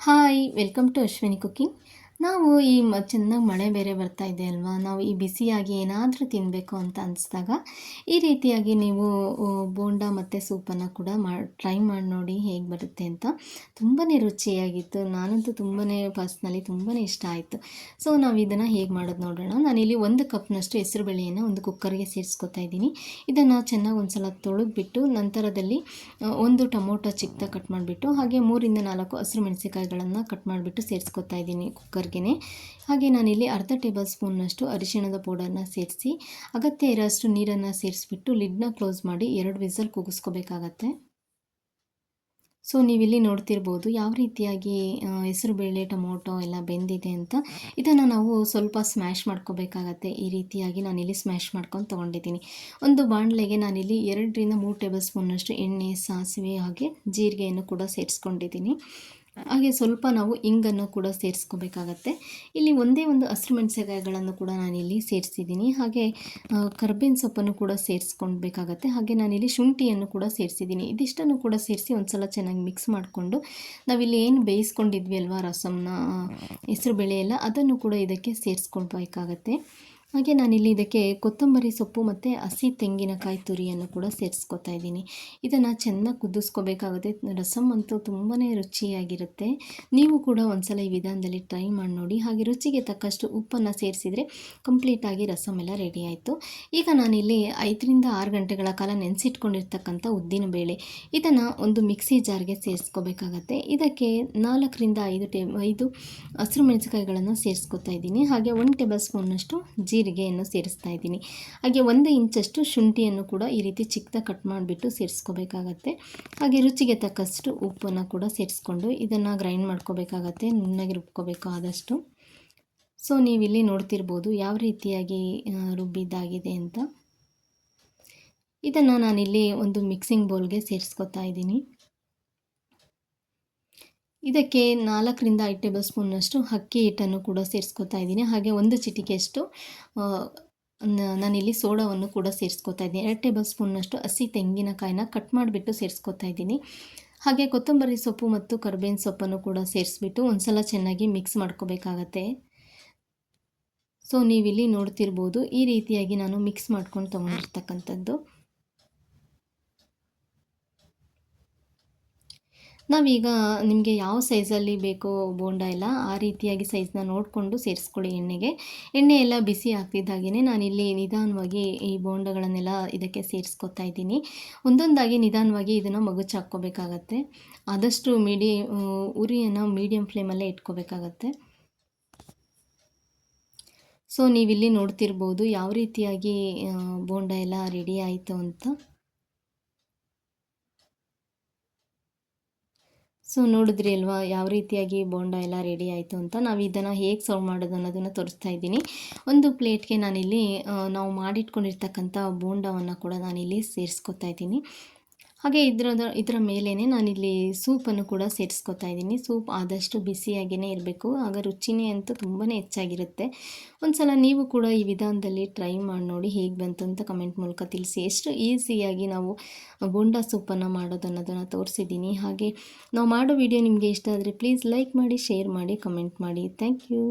Hi welcome to Ashwini cooking. ನಾವು ಈ ಚೆನ್ನಾಗಿ ಮಳೆ ಬೇರೆ ಬರ್ತಾ ಇದೆ ಅಲ್ವಾ, ನಾವು ಈ ಬಿಸಿಯಾಗಿ ಏನಾದರೂ ತಿನ್ನಬೇಕು ಅಂತ ಅನಿಸಿದಾಗ ಈ ರೀತಿಯಾಗಿ ನೀವು ಬೋಂಡ ಮತ್ತು ಸೂಪನ್ನು ಕೂಡ ಟ್ರೈ ಮಾಡಿ ನೋಡಿ ಹೇಗೆ ಬರುತ್ತೆ ಅಂತ. ತುಂಬಾ ರುಚಿಯಾಗಿತ್ತು, ನಾನಂತೂ ಪರ್ಸ್ನಲಿ ತುಂಬಾ ಇಷ್ಟ ಆಯಿತು. ಸೊ ನಾವು ಇದನ್ನು ಹೇಗೆ ಮಾಡೋದು ನೋಡೋಣ. ನಾನಿಲ್ಲಿ 1 ಕಪ್ನಷ್ಟು ಹೆಸರುಬೇಳೆಯನ್ನು ಒಂದು ಕುಕ್ಕರ್ಗೆ ಸೇರಿಸ್ಕೊತಾ ಇದ್ದೀನಿ. ಇದನ್ನು ಚೆನ್ನಾಗಿ ಒಂದು ಸಲ ತೊಳೆದ್ಬಿಟ್ಟು ನಂತರದಲ್ಲಿ 1 ಟೊಮೊಟೊ ಚಿಕ್ಕದಾಗಿ ಕಟ್ ಮಾಡಿಬಿಟ್ಟು ಹಾಗೆ 3 ಇಂದ 4 ಹಸಿರು ಮೆಣಸಿನಕಾಯಿಗಳನ್ನು ಕಟ್ ಮಾಡಿಬಿಟ್ಟು ಸೇರಿಸ್ಕೊತಾ ಇದ್ದೀನಿ ಕುಕ್ಕರ್ಗೆ. ಹಾಗೆ ನಾನಿಲ್ಲಿ ಅರ್ಧ ಟೇಬಲ್ ಸ್ಪೂನ್ನಷ್ಟು ಅರಿಶಿಣದ ಪೌಡರ್ನ ಸೇರಿಸಿ ಅಗತ್ಯ ಇರೋಷ್ಟು ನೀರನ್ನು ಸೇರಿಸ್ಬಿಟ್ಟು ಲಿಡ್ನ ಕ್ಲೋಸ್ ಮಾಡಿ 2 ವಿಸಲ್ ಕೂಗಿಸ್ಕೋಬೇಕಾಗತ್ತೆ. ಸೊ ನೀವಿಲ್ಲಿ ನೋಡ್ತಿರ್ಬೋದು ಯಾವ ರೀತಿಯಾಗಿ ಹೆಸರುಬೇಳೆ ಟೊಮೊಟೊ ಎಲ್ಲ ಬೆಂದಿದೆ ಅಂತ. ಇದನ್ನು ನಾವು ಸ್ವಲ್ಪ ಸ್ಮ್ಯಾಶ್ ಮಾಡ್ಕೋಬೇಕಾಗತ್ತೆ. ಈ ರೀತಿಯಾಗಿ ನಾನಿಲ್ಲಿ ಸ್ಮ್ಯಾಶ್ ಮಾಡ್ಕೊಂಡು ತೊಗೊಂಡಿದ್ದೀನಿ. ಒಂದು ಬಾಣಲೆಗೆ ನಾನಿಲ್ಲಿ 2 ರಿಂದ 3 ಟೇಬಲ್ ಸ್ಪೂನ್ನಷ್ಟು ಎಣ್ಣೆ, ಸಾಸಿವೆ ಹಾಗೆ ಜೀರಿಗೆಯನ್ನು ಕೂಡ ಸೇರಿಸ್ಕೊಂಡಿದ್ದೀನಿ. ಹಾಗೆ ಸ್ವಲ್ಪ ನಾವು ಇಂಗನ್ನು ಕೂಡ ಸೇರಿಸ್ಕೋಬೇಕಾಗತ್ತೆ. ಇಲ್ಲಿ ಒಂದೇ ಒಂದು ಹಸಿರು ಮೆಣಸಿನಕಾಯಿಗಳನ್ನು ಕೂಡ ನಾನಿಲ್ಲಿ ಸೇರಿಸಿದ್ದೀನಿ. ಹಾಗೆ ಕರ್ಬೇವಿನ ಸೊಪ್ಪನ್ನು ಕೂಡ ಸೇರಿಸ್ಕೊಳ್ಬೇಕಾಗತ್ತೆ. ಹಾಗೆ ನಾನಿಲ್ಲಿ ಶುಂಠಿಯನ್ನು ಕೂಡ ಸೇರಿಸಿದ್ದೀನಿ. ಇದಿಷ್ಟನ್ನು ಕೂಡ ಸೇರಿಸಿ ಒಂದು ಸಲ ಚೆನ್ನಾಗಿ ಮಿಕ್ಸ್ ಮಾಡಿಕೊಂಡು ನಾವಿಲ್ಲಿ ಏನು ಬೇಯಿಸ್ಕೊಂಡಿದ್ವಿ ಅಲ್ವಾ ರಸಮ್ನ, ಹೆಸರುಬೇಳೆ ಎಲ್ಲ, ಅದನ್ನು ಕೂಡ ಇದಕ್ಕೆ ಸೇರಿಸ್ಕೊಳ್ಬೇಕಾಗತ್ತೆ. ಹಾಗೆ ನಾನಿಲ್ಲಿ ಇದಕ್ಕೆ ಕೊತ್ತಂಬರಿ ಸೊಪ್ಪು ಮತ್ತು ಹಸಿ ತೆಂಗಿನಕಾಯಿ ತುರಿಯನ್ನು ಕೂಡ ಸೇರಿಸ್ಕೊತಾ ಇದ್ದೀನಿ. ಇದನ್ನು ಚೆನ್ನಾಗಿ ಕುದಿಸ್ಕೋಬೇಕಾಗುತ್ತೆ. ರಸಮ್ ಅಂತೂ ತುಂಬಾ ರುಚಿಯಾಗಿರುತ್ತೆ. ನೀವು ಕೂಡ ಒಂದ್ಸಲ ಈ ವಿಧಾನದಲ್ಲಿ ಟ್ರೈ ಮಾಡಿ ನೋಡಿ. ಹಾಗೆ ರುಚಿಗೆ ತಕ್ಕಷ್ಟು ಉಪ್ಪನ್ನು ಸೇರಿಸಿದರೆ ಕಂಪ್ಲೀಟಾಗಿ ರಸಮ್ ಎಲ್ಲ ರೆಡಿ ಆಯಿತು. ಈಗ ನಾನಿಲ್ಲಿ 5 ರಿಂದ 6 ಗಂಟೆಗಳ ಕಾಲ ನೆನೆಸಿಟ್ಕೊಂಡಿರ್ತಕ್ಕಂಥ ಉದ್ದಿನ ಬೇಳೆ, ಇದನ್ನು ಒಂದು ಮಿಕ್ಸಿ ಜಾರ್ಗೆ ಸೇರಿಸ್ಕೋಬೇಕಾಗತ್ತೆ. ಇದಕ್ಕೆ 4 ರಿಂದ 5 ಹಸಿರು ಮೆಣಸಿನಕಾಯಿಗಳನ್ನು ಸೇರಿಸ್ಕೊತಾ ಇದ್ದೀನಿ. ಹಾಗೆ 1 ಟೇಬಲ್ ಸ್ಪೂನ್ನಷ್ಟು ಜೀರಿಗೆಯನ್ನು ಸೇರಿಸ್ತಾ ಇದ್ದೀನಿ. ಹಾಗೆ 1 ಇಂಚಷ್ಟು ಶುಂಠಿಯನ್ನು ಕೂಡ ಈ ರೀತಿ ಚಿಕ್ಕದಾಗಿ ಕಟ್ ಮಾಡಿಬಿಟ್ಟು ಸೇರಿಸ್ಕೋಬೇಕಾಗತ್ತೆ. ಹಾಗೆ ರುಚಿಗೆ ತಕ್ಕಷ್ಟು ಉಪ್ಪನ್ನು ಕೂಡ ಸೇರಿಸ್ಕೊಂಡು ಇದನ್ನು ಗ್ರೈಂಡ್ ಮಾಡ್ಕೋಬೇಕಾಗತ್ತೆ. ನುಣ್ಣಗೆ ರುಬ್ಕೋಬೇಕು ಆದಷ್ಟು. ಸೊ ನೀವಿಲ್ಲಿ ನೋಡ್ತಿರ್ಬೋದು ಯಾವ ರೀತಿಯಾಗಿ ರುಬ್ಬಿದ್ದಾಗಿದೆ ಅಂತ. ಇದನ್ನು ನಾನಿಲ್ಲಿ ಒಂದು ಮಿಕ್ಸಿಂಗ್ ಬೌಲ್ಗೆ ಸೇರಿಸ್ಕೊತಾ ಇದ್ದೀನಿ. ಇದಕ್ಕೆ 4 ರಿಂದ 5 ಟೇಬಲ್ ಸ್ಪೂನ್ನಷ್ಟು ಅಕ್ಕಿ ಹಿಟ್ಟನ್ನು ಕೂಡ ಸೇರಿಸ್ಕೊತಾ ಇದ್ದೀನಿ. ಹಾಗೆ 1 ಚಿಟಿಕೆಯಷ್ಟು ನಾನಿಲ್ಲಿ ಸೋಡಾವನ್ನು ಕೂಡ ಸೇರಿಸ್ಕೊತಾ ಇದ್ದೀನಿ. 2 ಟೇಬಲ್ ಸ್ಪೂನ್ನಷ್ಟು ಹಸಿ ತೆಂಗಿನಕಾಯಿನ ಕಟ್ ಮಾಡಿಬಿಟ್ಟು ಸೇರಿಸ್ಕೊತಾ ಇದ್ದೀನಿ. ಹಾಗೆ ಕೊತ್ತಂಬರಿ ಸೊಪ್ಪು ಮತ್ತು ಕರ್ಬೇವಿನ ಸೊಪ್ಪನ್ನು ಕೂಡ ಸೇರಿಸ್ಬಿಟ್ಟು ಒಂದು ಸಲ ಚೆನ್ನಾಗಿ ಮಿಕ್ಸ್ ಮಾಡ್ಕೋಬೇಕಾಗತ್ತೆ. ಸೊ ನೀವಿಲ್ಲಿ ನೋಡ್ತಿರ್ಬೋದು ಈ ರೀತಿಯಾಗಿ ನಾನು ಮಿಕ್ಸ್ ಮಾಡ್ಕೊಂಡು ತೊಗೊಂಡಿರ್ತಕ್ಕಂಥದ್ದು. ನಾವೀಗ ನಿಮಗೆ ಯಾವ ಸೈಜಲ್ಲಿ ಬೇಕೋ ಬೋಂಡ ಎಲ್ಲ ಆ ರೀತಿಯಾಗಿ ಸೈಜನ್ನ ನೋಡಿಕೊಂಡು ಸೇರಿಸ್ಕೊಳ್ಳಿ ಎಣ್ಣೆಗೆ. ಎಣ್ಣೆ ಎಲ್ಲ ಬಿಸಿ ಆಗ್ತಿದ್ದಾಗೇ ನಾನಿಲ್ಲಿ ನಿಧಾನವಾಗಿ ಈ ಬೋಂಡಗಳನ್ನೆಲ್ಲ ಇದಕ್ಕೆ ಸೇರಿಸ್ಕೊತಾ ಇದ್ದೀನಿ. ಒಂದೊಂದಾಗಿ ನಿಧಾನವಾಗಿ ಇದನ್ನು ಮಗುಚಿ ಹಾಕ್ಕೋಬೇಕಾಗತ್ತೆ. ಆದಷ್ಟು ಉರಿಯನ್ನು ಮೀಡಿಯಮ್ ಫ್ಲೇಮಲ್ಲೇ ಇಟ್ಕೋಬೇಕಾಗತ್ತೆ. ಸೊ ನೀವಿಲ್ಲಿ ನೋಡ್ತಿರ್ಬೋದು ಯಾವ ರೀತಿಯಾಗಿ ಬೋಂಡ ಎಲ್ಲ ರೆಡಿ ಆಯಿತು ಅಂತ. ಸೊ ನೋಡಿದ್ರಿ ಅಲ್ವಾ ಯಾವ ರೀತಿಯಾಗಿ ಬೋಂಡ ಎಲ್ಲ ರೆಡಿ ಆಯಿತು ಅಂತ. ನಾವು ಇದನ್ನು ಹೇಗೆ ಸರ್ವ್ ಮಾಡೋದು ಅನ್ನೋದನ್ನು ತೋರಿಸ್ತಾ ಇದ್ದೀನಿ. ಒಂದು ಪ್ಲೇಟ್ಗೆ ನಾನಿಲ್ಲಿ ನಾವು ಮಾಡಿಟ್ಕೊಂಡಿರ್ತಕ್ಕಂಥ ಬೋಂಡವನ್ನು ಕೂಡ ನಾನಿಲ್ಲಿ ಸೇರಿಸ್ಕೊತಾ ಇದ್ದೀನಿ. ಹಾಗೆ ಇದರ ಮೇಲೇ ನಾನಿಲ್ಲಿ ಸೂಪನ್ನು ಕೂಡ ಸೇರಿಸ್ಕೊತಾ ಇದ್ದೀನಿ. ಸೂಪ್ ಆದಷ್ಟು ಬಿಸಿಯಾಗಿಯೇ ಇರಬೇಕು, ಆಗ ರುಚಿನೇ ಅಂತೂ ತುಂಬಾ ಹೆಚ್ಚಾಗಿರುತ್ತೆ. ಒಂದು ಸಲ ನೀವು ಕೂಡ ಈ ವಿಧಾನದಲ್ಲಿ ಟ್ರೈ ಮಾಡಿ ನೋಡಿ, ಹೇಗೆ ಬಂತು ಅಂತ ಕಮೆಂಟ್ ಮೂಲಕ ತಿಳಿಸಿ. ಎಷ್ಟು ಈಸಿಯಾಗಿ ನಾವು ಬೋಂಡ ಸೂಪನ್ನು ಮಾಡೋದು ಅನ್ನೋದನ್ನು ತೋರಿಸಿದ್ದೀನಿ. ಹಾಗೆ ನಾವು ಮಾಡೋ ವಿಡಿಯೋ ನಿಮಗೆ ಇಷ್ಟ ಆದರೆ ಪ್ಲೀಸ್ ಲೈಕ್ ಮಾಡಿ, ಶೇರ್ ಮಾಡಿ, ಕಮೆಂಟ್ ಮಾಡಿ. Thank you.